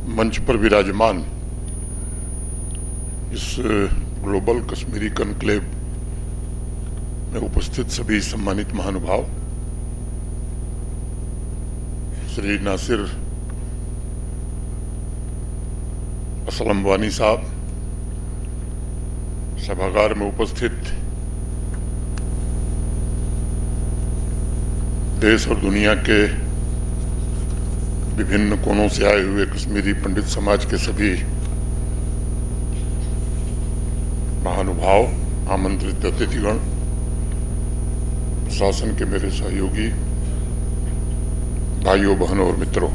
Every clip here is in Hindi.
मंच पर विराजमान इस ग्लोबल कश्मीरी कॉन्क्लेव में उपस्थित सभी सम्मानित महानुभाव, श्री नासिर असलम वानी साहब, सभागार में उपस्थित देश और दुनिया के विभिन्न कोनों से आए हुए कश्मीरी पंडित समाज के सभी महानुभाव, आमंत्रित अतिथिगण, प्रशासन के मेरे सहयोगी भाइयों, बहनों और मित्रों,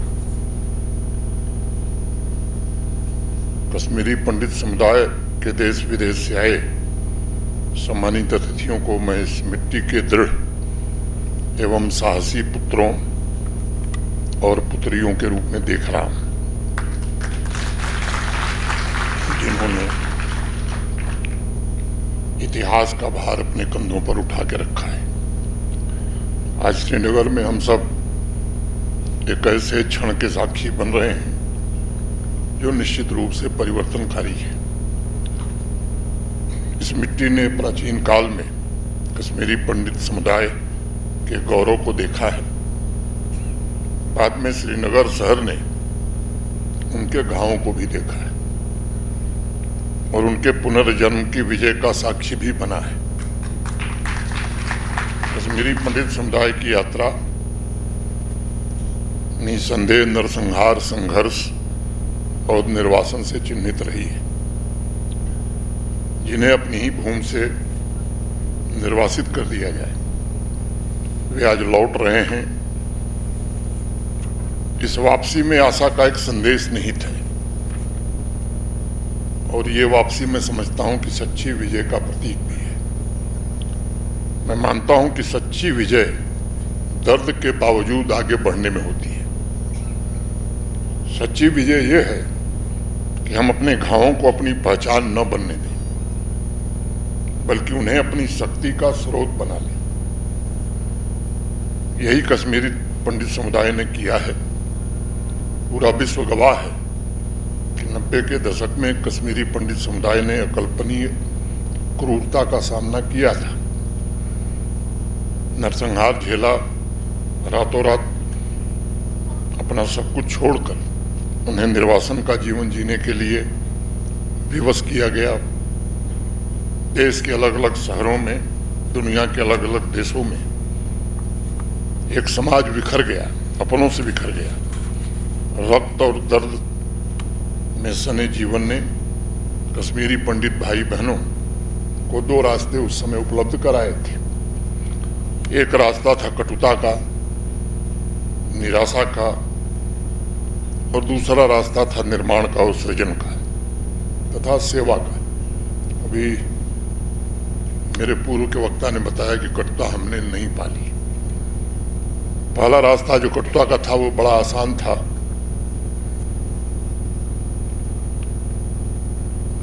कश्मीरी पंडित समुदाय के देश विदेश से आए सम्मानित अतिथियों को मैं इस मिट्टी के दृढ़ एवं साहसी पुत्रों और पुत्रियों के रूप में देख रहा हूं, जिन्होंने इतिहास का भार अपने कंधों पर उठा के रखा है। आज श्रीनगर में हम सब एक ऐसे क्षण के साक्षी बन रहे हैं जो निश्चित रूप से परिवर्तनकारी है। इस मिट्टी ने प्राचीन काल में कश्मीरी पंडित समुदाय के गौरव को देखा है। बाद में श्रीनगर शहर ने उनके घावों को भी देखा है और उनके पुनर्जन्म की विजय का साक्षी भी बना है। कश्मीरी पंडित समुदाय की यात्रा निसंदेह नरसंहार, संघर्ष और निर्वासन से चिन्हित रही है। जिन्हें अपनी ही भूमि से निर्वासित कर दिया जाए, वे आज लौट रहे हैं। इस वापसी में आशा का एक संदेश निहित है और ये वापसी मैं समझता हूं कि सच्ची विजय का प्रतीक भी है। मैं मानता हूं कि सच्ची विजय दर्द के बावजूद आगे बढ़ने में होती है। सच्ची विजय ये है कि हम अपने घावों को अपनी पहचान न बनने दें, बल्कि उन्हें अपनी शक्ति का स्रोत बना लें। यही कश्मीरी पंडित समुदाय ने किया है। पूरा विश्व गवाह है कि 90 के दशक में कश्मीरी पंडित समुदाय ने अकल्पनीय क्रूरता का सामना किया था। नरसंहार झेला, रातों रात अपना सब कुछ छोड़कर उन्हें निर्वासन का जीवन जीने के लिए विवश किया गया। देश के अलग अलग शहरों में, दुनिया के अलग अलग देशों में एक समाज बिखर गया, अपनों से बिखर गया। रक्त और दर्द में सने जीवन ने कश्मीरी पंडित भाई बहनों को दो रास्ते उस समय उपलब्ध कराए थे। एक रास्ता था कटुता का, निराशा का, और दूसरा रास्ता था निर्माण का और सृजन का तथा सेवा का। अभी मेरे पूर्व के वक्ता ने बताया कि कटुता हमने नहीं पाली। पहला रास्ता जो कटुता का था वो बड़ा आसान था,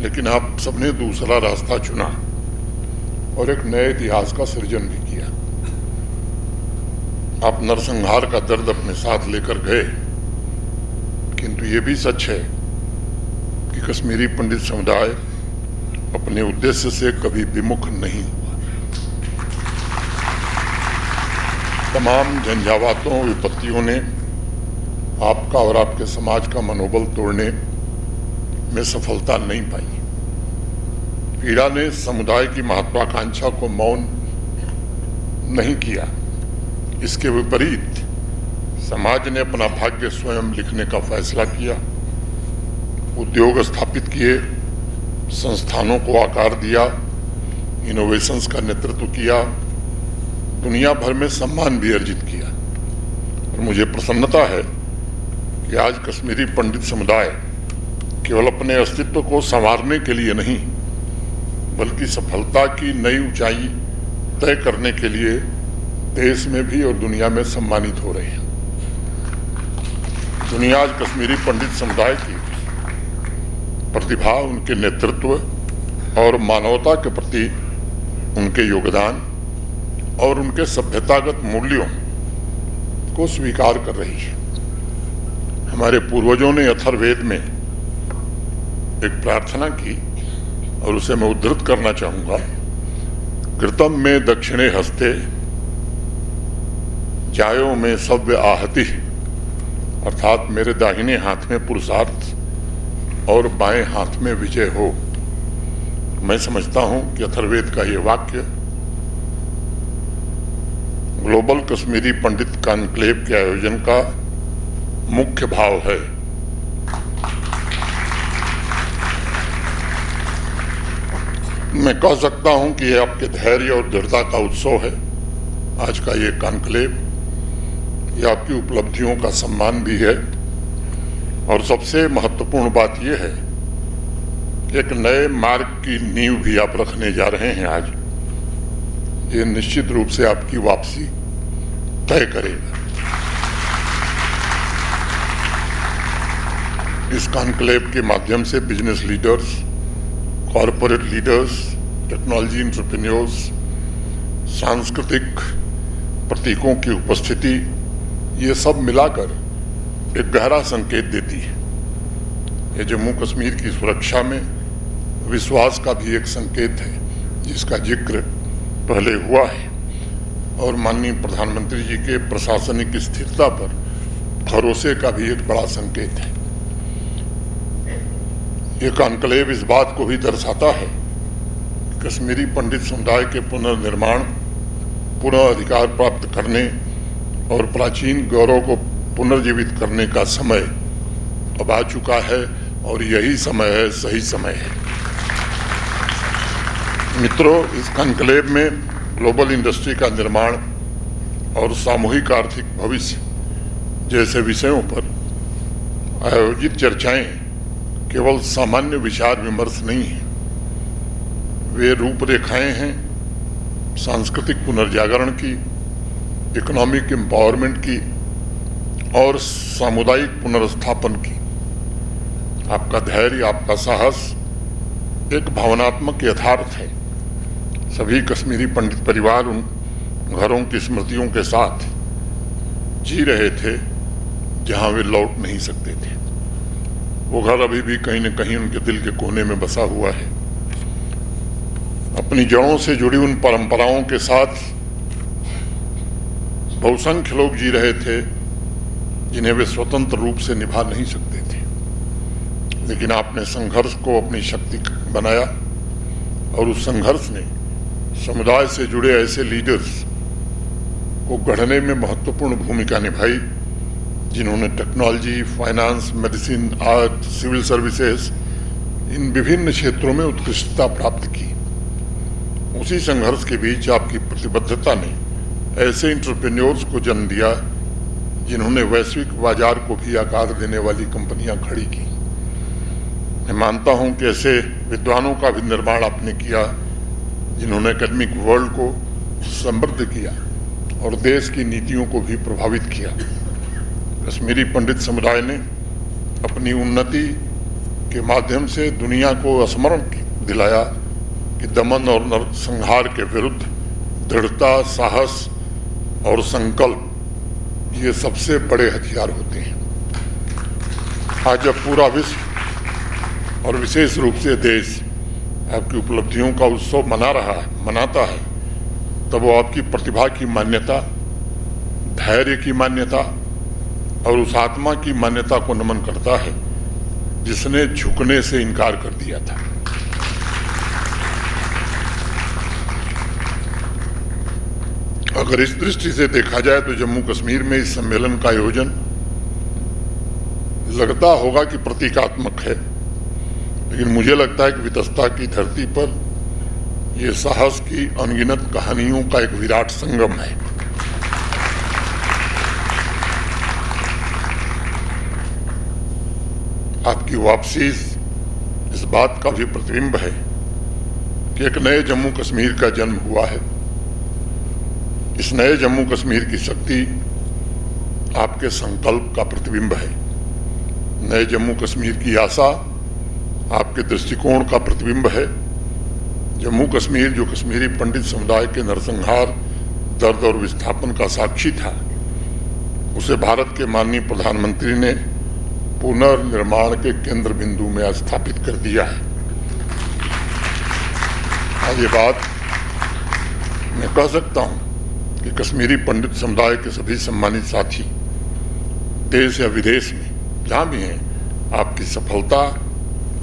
लेकिन आप सबने दूसरा रास्ता चुना और एक नए इतिहास का सृजन भी किया। आप नरसंहार का दर्द अपने साथ लेकर गए, किंतु ये भी सच है कि कश्मीरी पंडित समुदाय अपने उद्देश्य से कभी विमुख नहीं हुआ। तमाम झंझावातों, विपत्तियों ने आपका और आपके समाज का मनोबल तोड़ने में सफलता नहीं पाई। पीड़ा ने समुदाय की महत्वाकांक्षा को मौन नहीं किया। इसके विपरीत समाज ने अपना भाग्य स्वयं लिखने का फैसला किया। उद्योग स्थापित किए, संस्थानों को आकार दिया, इनोवेशंस का नेतृत्व किया, दुनिया भर में सम्मान भी अर्जित किया। और मुझे प्रसन्नता है कि आज कश्मीरी पंडित समुदाय केवल अपने अस्तित्व को संवारने के लिए नहीं, बल्कि सफलता की नई ऊंचाई तय करने के लिए देश में भी और दुनिया में सम्मानित हो रहे हैं। दुनिया आज कश्मीरी पंडित समुदाय की प्रतिभा, उनके नेतृत्व और मानवता के प्रति उनके योगदान और उनके सभ्यतागत मूल्यों को स्वीकार कर रही है। हमारे पूर्वजों ने अथर्ववेद में एक प्रार्थना की और उसे मैं उद्धृत करना चाहूंगा। कृतम में दक्षिणे हस्ते जायो में सव्य आहति, अर्थात मेरे दाहिने हाथ में पुरुषार्थ और बाएं हाथ में विजय हो। मैं समझता हूं कि अथर्ववेद का यह वाक्य ग्लोबल कश्मीरी पंडित कॉन्क्लेव के आयोजन का मुख्य भाव है। मैं कह सकता हूं कि यह आपके धैर्य और दृढ़ता का उत्सव है। आज का ये कॉन्क्लेव यह आपकी उपलब्धियों का सम्मान भी है, और सबसे महत्वपूर्ण बात यह है कि एक नए मार्ग की नींव भी आप रखने जा रहे हैं। आज ये निश्चित रूप से आपकी वापसी तय करेगा। इस कॉन्क्लेव के माध्यम से business leaders, corporate leaders, technology entrepreneurs, सांस्कृतिक प्रतीकों की उपस्थिति, ये सब मिलाकर एक गहरा संकेत देती है। ये जम्मू कश्मीर की सुरक्षा में विश्वास का भी एक संकेत है, जिसका जिक्र पहले हुआ है, और माननीय प्रधानमंत्री जी के प्रशासनिक स्थिरता पर भरोसे का भी एक बड़ा संकेत है। ये कॉन्क्लेव इस बात को भी दर्शाता है कि कश्मीरी पंडित समुदाय के पुनर्निर्माण, पुनः अधिकार प्राप्त करने और प्राचीन गौरव को पुनर्जीवित करने का समय अब आ चुका है, और यही समय है, सही समय है। मित्रों, इस कॉन्क्लेव में ग्लोबल इंडस्ट्री का निर्माण और सामूहिक आर्थिक भविष्य जैसे विषयों पर आयोजित चर्चाएं केवल सामान्य विचार विमर्श नहीं है, वे रूपरेखाएं हैं सांस्कृतिक पुनर्जागरण की, इकोनॉमिक एम्पावरमेंट की और सामुदायिक पुनर्स्थापन की। आपका धैर्य, आपका साहस एक भावनात्मक यथार्थ है। सभी कश्मीरी पंडित परिवार उन घरों की स्मृतियों के साथ जी रहे थे जहां वे लौट नहीं सकते थे। वो घर अभी भी कहीं न कहीं उनके दिल के कोने में बसा हुआ है। अपनी जड़ों से जुड़ी उन परंपराओं के साथ बहुसंख्य लोग जी रहे थे जिन्हें वे स्वतंत्र रूप से निभा नहीं सकते थे, लेकिन आपने संघर्ष को अपनी शक्ति बनाया, और उस संघर्ष ने समुदाय से जुड़े ऐसे लीडर्स को गढ़ने में महत्वपूर्ण भूमिका निभाई, जिन्होंने technology, finance, medicine, art, civil services, इन विभिन्न क्षेत्रों में उत्कृष्टता प्राप्त की। उसी संघर्ष के बीच आपकी प्रतिबद्धता ने ऐसे एंटरप्रेन्योर्स को जन्म दिया जिन्होंने वैश्विक बाजार को भी आकार देने वाली कंपनियां खड़ी की। मैं मानता हूं कि ऐसे विद्वानों का भी निर्माण आपने किया जिन्होंने एकेडमिक वर्ल्ड को समृद्ध किया और देश की नीतियों को भी प्रभावित किया। कश्मीरी पंडित समुदाय ने अपनी उन्नति के माध्यम से दुनिया को स्मरण दिलाया कि दमन और नरसंहार के विरुद्ध दृढ़ता, साहस और संकल्प ये सबसे बड़े हथियार होते हैं। आज जब पूरा विश्व और विशेष रूप से देश आपकी उपलब्धियों का उत्सव मनाता है, तब वो आपकी प्रतिभा की मान्यता, धैर्य की मान्यता और उस आत्मा की मान्यता को नमन करता है जिसने झुकने से इनकार कर दिया था। अगर इस दृष्टि से देखा जाए तो जम्मू कश्मीर में इस सम्मेलन का आयोजन लगता होगा कि प्रतीकात्मक है, लेकिन मुझे लगता है कि वितस्ता की धरती पर यह साहस की अनगिनत कहानियों का एक विराट संगम है। आपकी वापसी इस बात का भी प्रतिबिंब है कि एक नए जम्मू कश्मीर का जन्म हुआ है। इस नए जम्मू कश्मीर की शक्ति आपके संकल्प का प्रतिबिंब है। नए जम्मू कश्मीर की आशा आपके दृष्टिकोण का प्रतिबिंब है। जम्मू कश्मीर जो कश्मीरी पंडित समुदाय के नरसंहार, दर्द और विस्थापन का साक्षी था, उसे भारत के माननीय प्रधानमंत्री ने पुनर्निर्माण के केंद्र बिंदु में स्थापित कर दिया है। आज ये बात मैं कह सकता हूं कि कश्मीरी पंडित समुदाय के सभी सम्मानित साथी देश या विदेश में जहां भी हैं, आपकी सफलता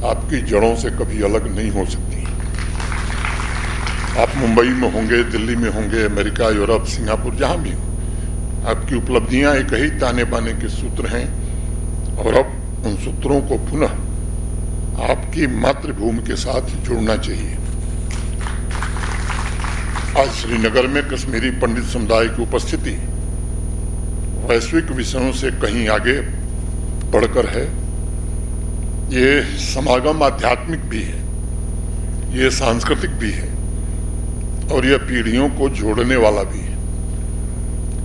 आपकी जड़ों से कभी अलग नहीं हो सकती। आप मुंबई में होंगे, दिल्ली में होंगे, अमेरिका, यूरोप, सिंगापुर, जहां भी हो, आपकी उपलब्धियां एक ही ताने बाने के सूत्र हैं और अब उन सूत्रों को पुनः आपकी मातृभूमि के साथ जोड़ना चाहिए। आज श्रीनगर में कश्मीरी पंडित समुदाय की उपस्थिति वैश्विक विषयों से कहीं आगे बढ़कर है। ये समागम आध्यात्मिक भी है, ये सांस्कृतिक भी है और यह पीढ़ियों को जोड़ने वाला भी है।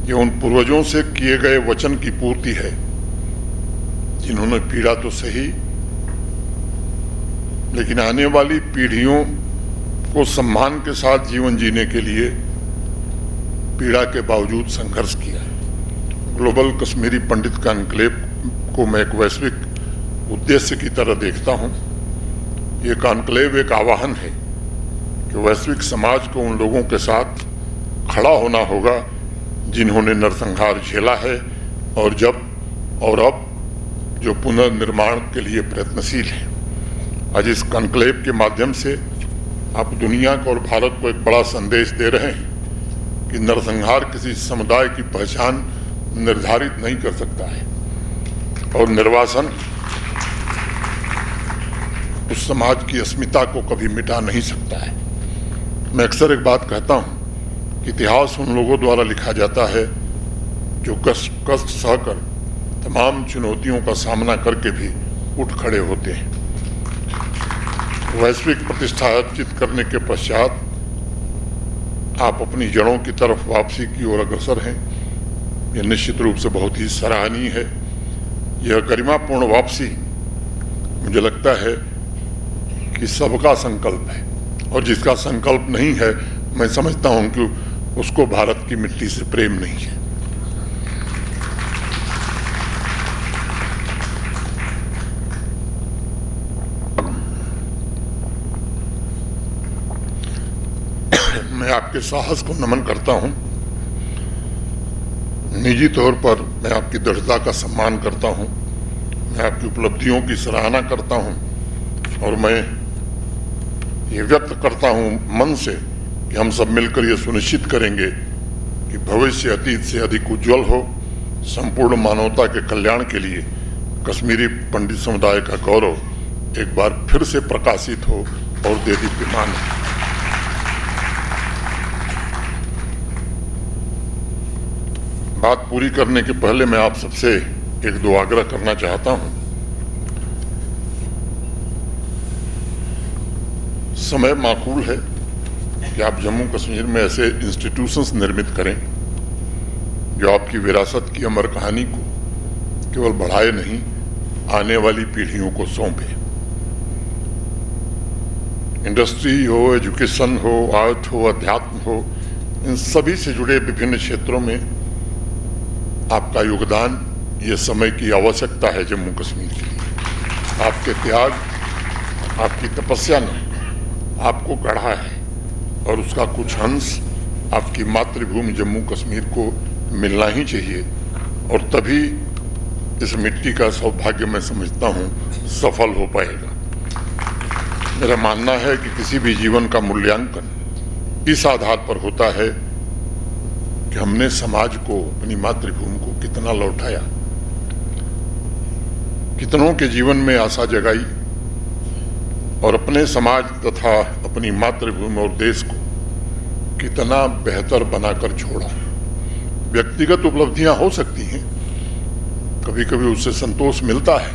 ये उन पूर्वजों से किए गए वचन की पूर्ति है जिन्होंने पीड़ा तो सही, लेकिन आने वाली पीढ़ियों को सम्मान के साथ जीवन जीने के लिए पीड़ा के बावजूद संघर्ष किया है। ग्लोबल कश्मीरी पंडित कॉन्क्लेव को मैं एक वैश्विक उद्देश्य की तरह देखता हूं। ये कॉन्क्लेव एक आह्वान है कि वैश्विक समाज को उन लोगों के साथ खड़ा होना होगा जिन्होंने नरसंहार झेला है और अब जो पुनर्निर्माण के लिए प्रयत्नशील है। आज इस कॉन्क्लेव के माध्यम से आप दुनिया को और भारत को एक बड़ा संदेश दे रहे हैं कि नरसंहार किसी समुदाय की पहचान निर्धारित नहीं कर सकता है और निर्वासन उस समाज की अस्मिता को कभी मिटा नहीं सकता है। मैं अक्सर एक बात कहता हूं कि इतिहास उन लोगों द्वारा लिखा जाता है जो कष्ट सहकर तमाम चुनौतियों का सामना करके भी उठ खड़े होते हैं। वैश्विक प्रतिष्ठा अर्जित करने के पश्चात आप अपनी जड़ों की तरफ वापसी की ओर अग्रसर हैं। यह निश्चित रूप से बहुत ही सराहनीय है। यह गरिमापूर्ण वापसी मुझे लगता है कि सबका संकल्प है और जिसका संकल्प नहीं है, मैं समझता हूं कि उसको भारत की मिट्टी से प्रेम नहीं है। मैं आपके साहस को नमन करता हूं। निजी तौर पर मैं आपकी दृढ़ता का सम्मान करता हूं। मैं आपकी उपलब्धियों की सराहना करता हूं और मैं ये व्यक्त करता हूं मन से कि हम सब मिलकर ये सुनिश्चित करेंगे कि भविष्य अतीत से अधिक उज्जवल हो। संपूर्ण मानवता के कल्याण के लिए कश्मीरी पंडित समुदाय का गौरव एक बार फिर से प्रकाशित हो और देदीप्यमान हो। बात पूरी करने के पहले मैं आप सबसे एक दो आग्रह करना चाहता हूं। समय माकूल है कि आप जम्मू कश्मीर में ऐसे इंस्टीट्यूशंस निर्मित करें जो आपकी विरासत की अमर कहानी को केवल बढ़ाए नहीं, आने वाली पीढ़ियों को सौंपे। इंडस्ट्री हो, एजुकेशन हो, आर्ट हो, अध्यात्म हो, इन सभी से जुड़े विभिन्न क्षेत्रों में आपका योगदान ये समय की आवश्यकता है। जम्मू कश्मीर के लिए आपके त्याग, आपकी तपस्या ने आपको गढ़ा है और उसका कुछ अंश आपकी मातृभूमि जम्मू कश्मीर को मिलना ही चाहिए और तभी इस मिट्टी का सौभाग्य मैं समझता हूँ सफल हो पाएगा। मेरा मानना है कि किसी भी जीवन का मूल्यांकन इस आधार पर होता है कि हमने समाज को, अपनी मातृभूमि को कितना लौटाया, कितनों के जीवन में आशा जगाई और अपने समाज तथा अपनी मातृभूमि और देश को कितना बेहतर बनाकर छोड़ा। व्यक्तिगत उपलब्धियां हो सकती हैं, कभी कभी उससे संतोष मिलता है,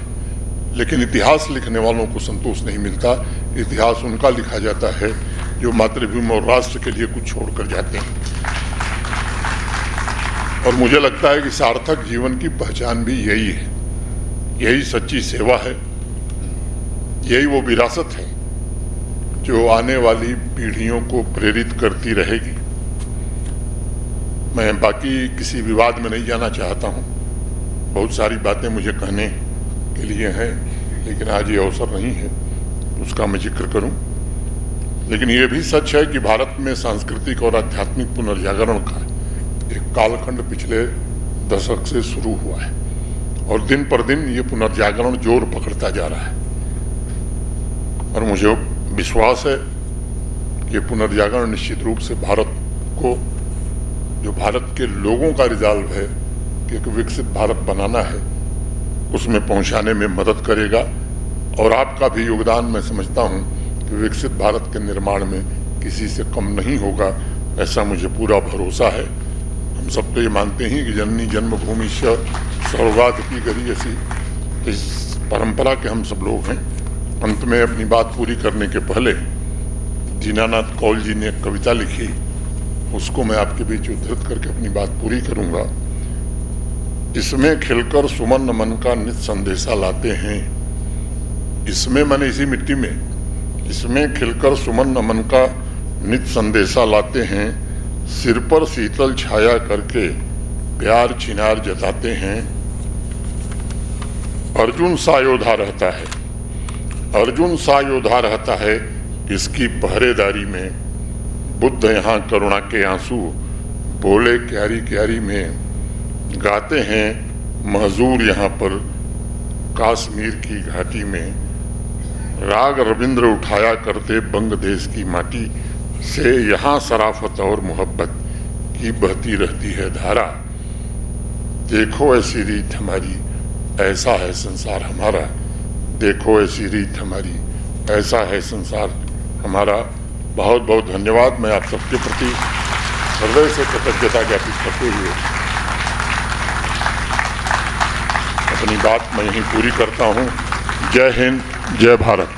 लेकिन इतिहास लिखने वालों को संतोष नहीं मिलता। इतिहास उनका लिखा जाता है जो मातृभूमि और राष्ट्र के लिए कुछ छोड़कर जाते हैं। और मुझे लगता है कि सार्थक जीवन की पहचान भी यही है, यही सच्ची सेवा है, यही वो विरासत है जो आने वाली पीढ़ियों को प्रेरित करती रहेगी। मैं बाकी किसी विवाद में नहीं जाना चाहता हूँ। बहुत सारी बातें मुझे कहने के लिए हैं, लेकिन आज ये अवसर नहीं है उसका मैं जिक्र करूं। लेकिन ये भी सच है कि भारत में सांस्कृतिक और आध्यात्मिक पुनर्जागरण का एक कालखंड पिछले दशक से शुरू हुआ है और दिन पर दिन ये पुनर्जागरण जोर पकड़ता जा रहा है। और मुझे विश्वास है कि पुनर्जागरण निश्चित रूप से भारत को, जो भारत के लोगों का रिजॉल्व है कि एक विकसित भारत बनाना है, उसमें पहुंचाने में मदद करेगा। और आपका भी योगदान मैं समझता हूं कि विकसित भारत के निर्माण में किसी से कम नहीं होगा, ऐसा मुझे पूरा भरोसा है। हम सब तो ये मानते हैं कि जननी जन्मभूमि सौगात की गरी, ऐसी इस परंपरा के हम सब लोग हैं। अंत में अपनी बात पूरी करने के पहले दीनानाथ कौल जी ने एक कविता लिखी, उसको मैं आपके बीच उद्धृत करके अपनी बात पूरी करूंगा। इसमें खिलकर सुमन मन का नित संदेशा लाते हैं। इसमें मैंने इसी मिट्टी में, इसमें खिलकर सुमन मन का नित संदेशा लाते हैं। सिर पर शीतल छाया करके प्यार चिनार जताते हैं। अर्जुन सा योद्धा रहता है, अर्जुन सा योद्धा रहता है इसकी पहरेदारी में। बुद्ध यहाँ करुणा के आंसू बोले क्यारी क्यारी में। गाते हैं महजूर यहाँ पर कश्मीर की घाटी में। राग रविंद्र उठाया करते बंग देश की माटी से। यहाँ शराफत और मोहब्बत की बहती रहती है धारा। देखो ऐसी रीत हमारी, ऐसा है संसार हमारा। देखो ऐसी रीत हमारी, ऐसा है संसार हमारा। बहुत बहुत धन्यवाद। मैं आप सबके प्रति हृदय से कृतज्ञता ज्ञापित करते हुए अपनी बात मैं यहीं पूरी करता हूं। जय हिंद, जय भारत।